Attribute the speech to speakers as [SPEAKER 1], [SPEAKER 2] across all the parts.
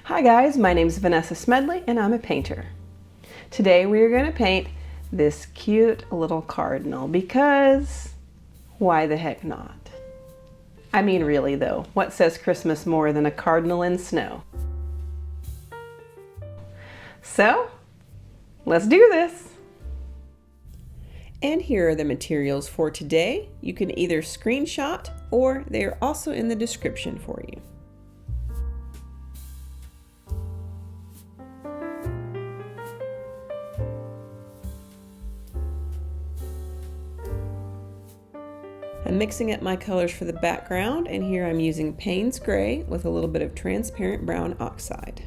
[SPEAKER 1] Hi guys, my name is Vanessa Smedley and I'm a painter. Today we are going to paint this cute little cardinal because why the heck not? I mean really though, what says Christmas more than a cardinal in snow? So, let's do this! And here are the materials for today. You can either screenshot or they are also in the description for you. I'm mixing up my colors for the background, and here I'm using Payne's Gray with a little bit of transparent brown oxide.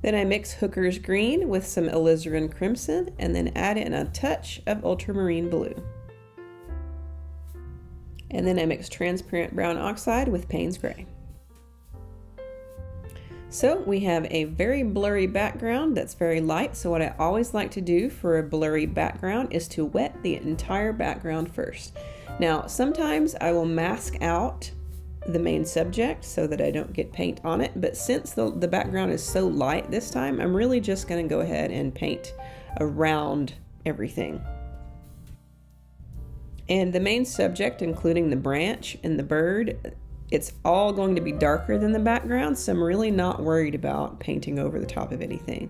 [SPEAKER 1] Then I mix Hooker's Green with some Alizarin Crimson and then add in a touch of Ultramarine Blue. And then I mix transparent brown oxide with Payne's Gray. So we have a very blurry background that's very light, so what I always like to do for a blurry background is to wet the entire background first. Now sometimes I will mask out the main subject so that I don't get paint on it, but since the background is so light this time, I'm really just going to go ahead and paint around everything. And the main subject, including the branch and the bird, it's all going to be darker than the background, so I'm really not worried about painting over the top of anything.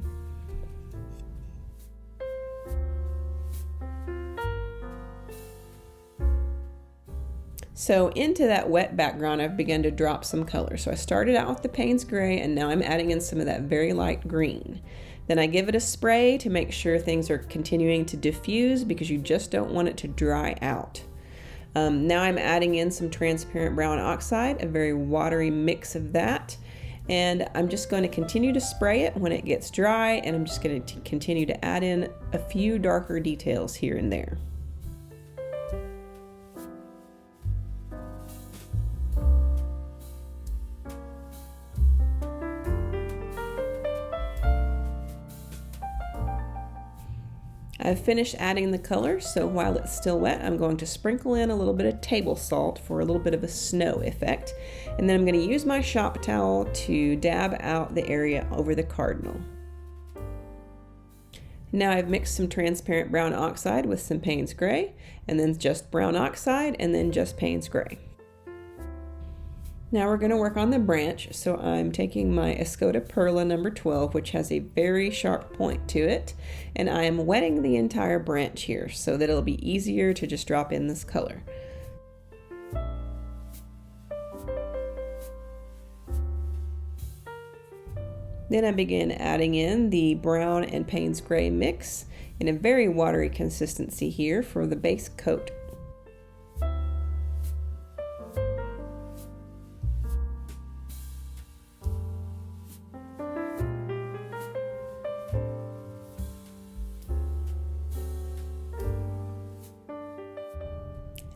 [SPEAKER 1] So into that wet background, I've begun to drop some color. So I started out with the Payne's Gray, and now I'm adding in some of that very light green. Then I give it a spray to make sure things are continuing to diffuse because you just don't want it to dry out. Now I'm adding in some transparent brown oxide, a very watery mix of that. And I'm just going to continue to spray it when it gets dry, and I'm just going to continue to add in a few darker details here and there. I've finished adding the color, so while it's still wet, I'm going to sprinkle in a little bit of table salt for a little bit of a snow effect. And then I'm going to use my shop towel to dab out the area over the cardinal. Now I've mixed some transparent brown oxide with some Payne's Gray, and then just brown oxide, and then just Payne's Gray. Now we're going to work on the branch, so I'm taking my Escoda Perla number 12, which has a very sharp point to it, and I am wetting the entire branch here so that it'll be easier to just drop in this color. Then I begin adding in the brown and Payne's Gray mix in a very watery consistency here for the base coat.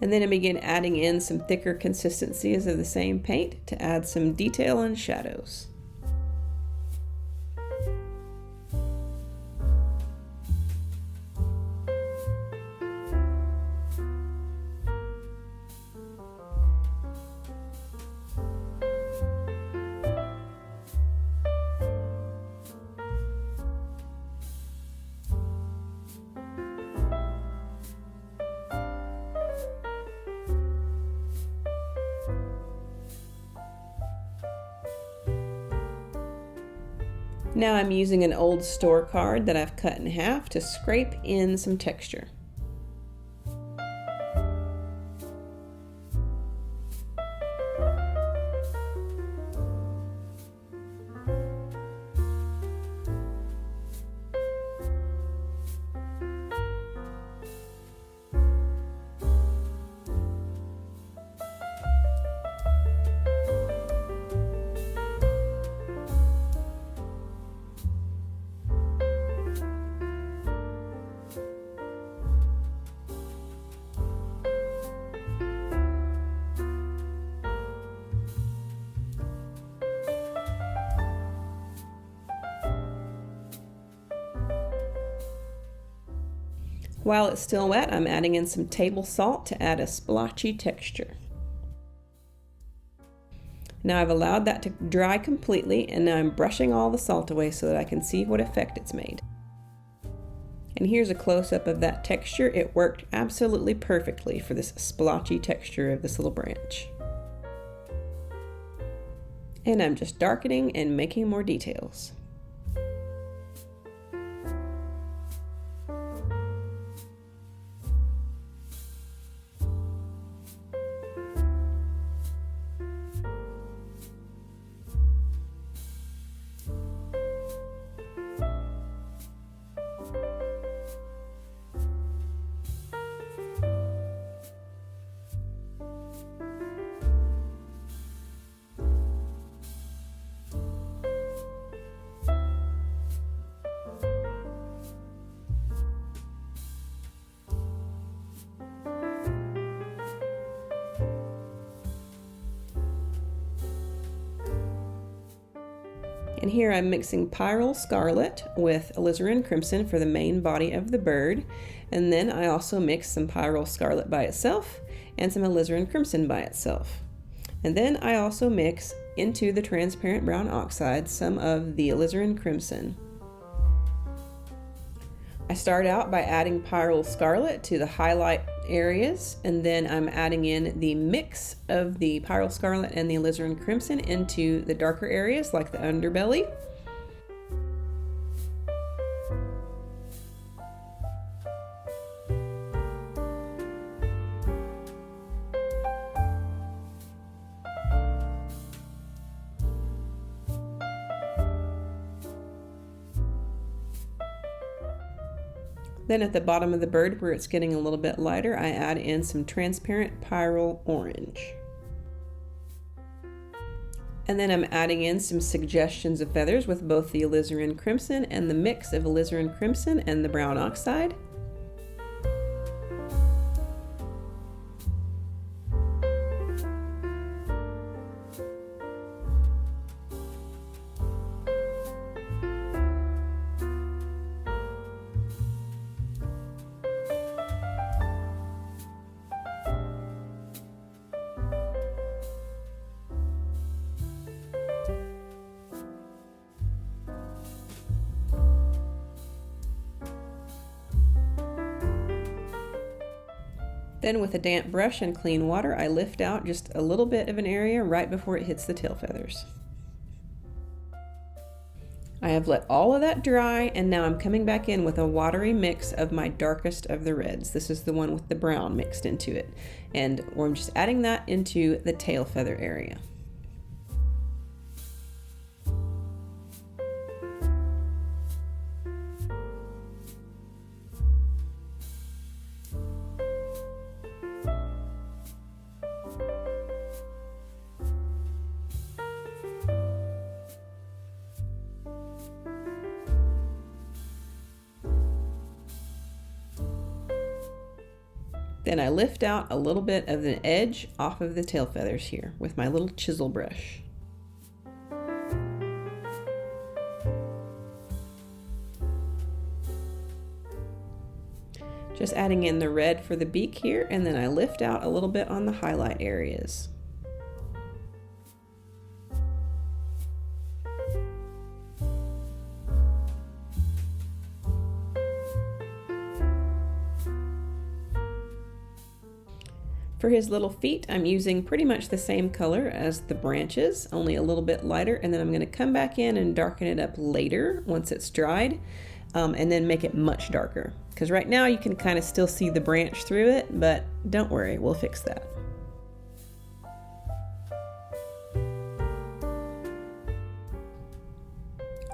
[SPEAKER 1] And then I begin adding in some thicker consistencies of the same paint to add some detail and shadows. Now I'm using an old store card that I've cut in half to scrape in some texture. While it's still wet, I'm adding in some table salt to add a splotchy texture. Now I've allowed that to dry completely, and now I'm brushing all the salt away so that I can see what effect it's made. And here's a close-up of that texture. It worked absolutely perfectly for this splotchy texture of this little branch. And I'm just darkening and making more details. And here I'm mixing Pyrrol Scarlet with Alizarin Crimson for the main body of the bird. And then I also mix some Pyrrol Scarlet by itself and some Alizarin Crimson by itself. And then I also mix into the transparent brown oxide some of the Alizarin Crimson. I start out by adding Pyrrol Scarlet to the highlight areas, and then I'm adding in the mix of the Pyrrol Scarlet and the Alizarin Crimson into the darker areas like the underbelly. Then at the bottom of the bird, where it's getting a little bit lighter, I add in some transparent Pyrrol Orange. And then I'm adding in some suggestions of feathers with both the Alizarin Crimson and the mix of Alizarin Crimson and the brown oxide. Then with a damp brush and clean water, I lift out just a little bit of an area right before it hits the tail feathers. I have let all of that dry, and now I'm coming back in with a watery mix of my darkest of the reds. This is the one with the brown mixed into it. And I'm just adding that into the tail feather area. Then I lift out a little bit of the edge off of the tail feathers here with my little chisel brush. Just adding in the red for the beak here, and then I lift out a little bit on the highlight areas. For his little feet, I'm using pretty much the same color as the branches, only a little bit lighter, and then I'm going to come back in and darken it up later once it's dried, and then make it much darker. Because right now you can kind of still see the branch through it, but don't worry, we'll fix that.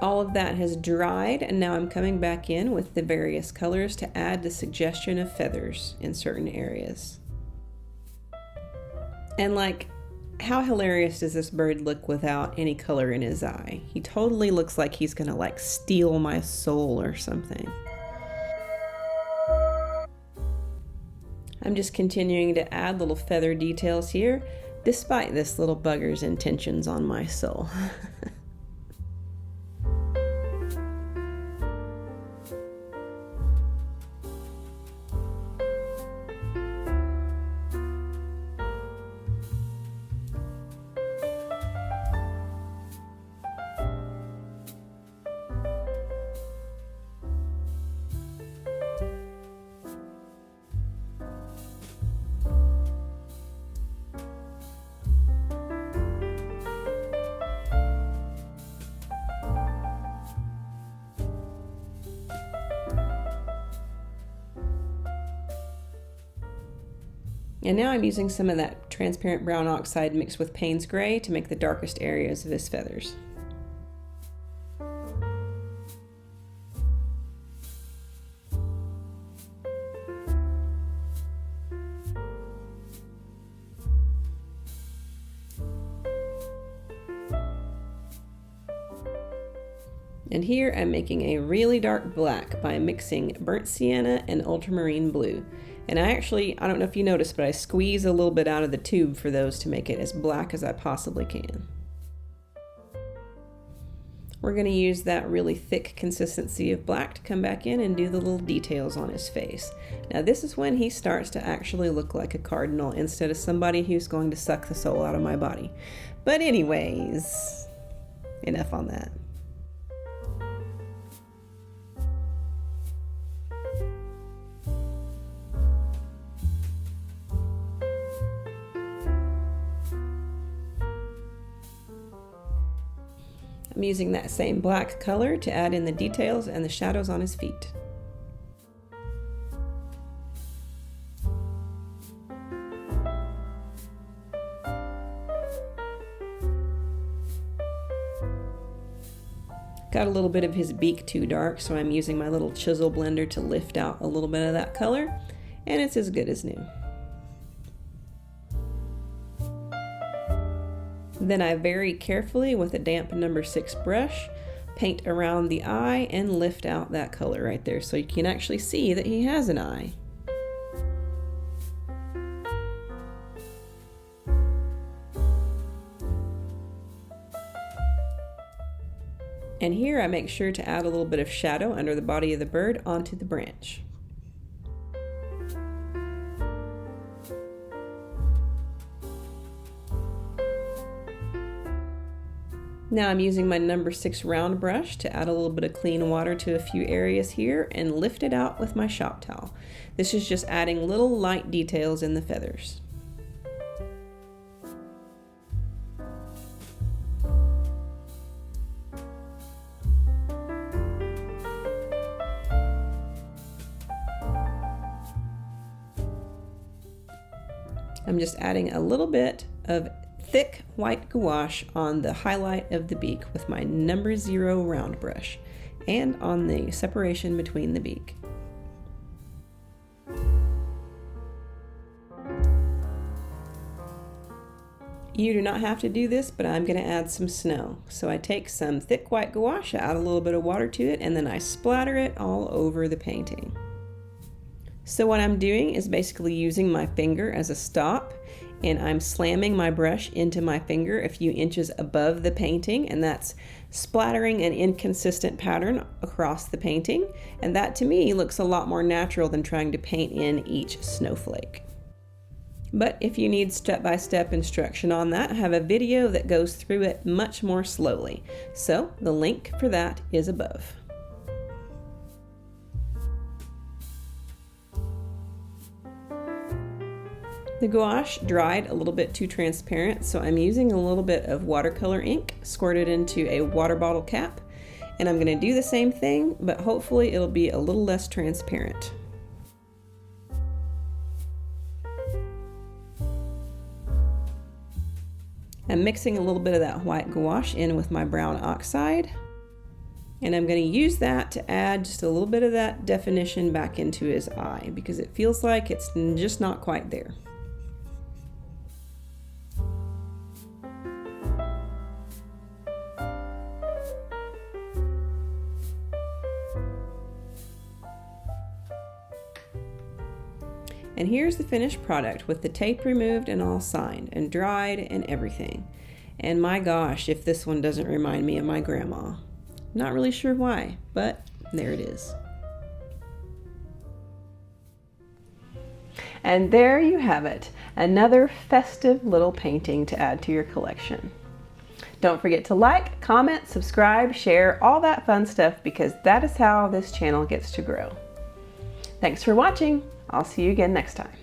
[SPEAKER 1] All of that has dried, and now I'm coming back in with the various colors to add the suggestion of feathers in certain areas. And like, how hilarious does this bird look without any color in his eye? He totally looks like he's gonna like steal my soul or something. I'm just continuing to add little feather details here, despite this little bugger's intentions on my soul. And now I'm using some of that transparent brown oxide mixed with Payne's gray to make the darkest areas of his feathers. And here I'm making a really dark black by mixing burnt sienna and ultramarine blue. And I don't know if you noticed, but I squeeze a little bit out of the tube for those to make it as black as I possibly can. We're going to use that really thick consistency of black to come back in and do the little details on his face. Now this is when he starts to actually look like a cardinal instead of somebody who's going to suck the soul out of my body. But anyways, enough on that. I'm using that same black color to add in the details and the shadows on his feet. Got a little bit of his beak too dark, so I'm using my little chisel blender to lift out a little bit of that color, and it's as good as new. Then I very carefully, with a damp number 6 brush, paint around the eye and lift out that color right there so you can actually see that he has an eye. And here I make sure to add a little bit of shadow under the body of the bird onto the branch. Now I'm using my number 6 round brush to add a little bit of clean water to a few areas here and lift it out with my shop towel. This is just adding little light details in the feathers. I'm just adding a little bit of thick white gouache on the highlight of the beak with my number 0 round brush and on the separation between the beak. You do not have to do this, but I'm going to add some snow. So I take some thick white gouache, add a little bit of water to it, and then I splatter it all over the painting. So what I'm doing is basically using my finger as a stop, and I'm slamming my brush into my finger a few inches above the painting, and that's splattering an inconsistent pattern across the painting, and that to me looks a lot more natural than trying to paint in each snowflake. But if you need step-by-step instruction on that, I have a video that goes through it much more slowly, so the link for that is above. The gouache dried a little bit too transparent, so I'm using a little bit of watercolor ink squirted into a water bottle cap, and I'm going to do the same thing, but hopefully it'll be a little less transparent. I'm mixing a little bit of that white gouache in with my brown oxide, and I'm going to use that to add just a little bit of that definition back into his eye because it feels like it's just not quite there. And here's the finished product with the tape removed and all signed and dried and everything. And my gosh, if this one doesn't remind me of my grandma. Not really sure why, but there it is. And there you have it, another festive little painting to add to your collection. Don't forget to like, comment, subscribe, share, all that fun stuff because that is how this channel gets to grow. Thanks for watching. I'll see you again next time.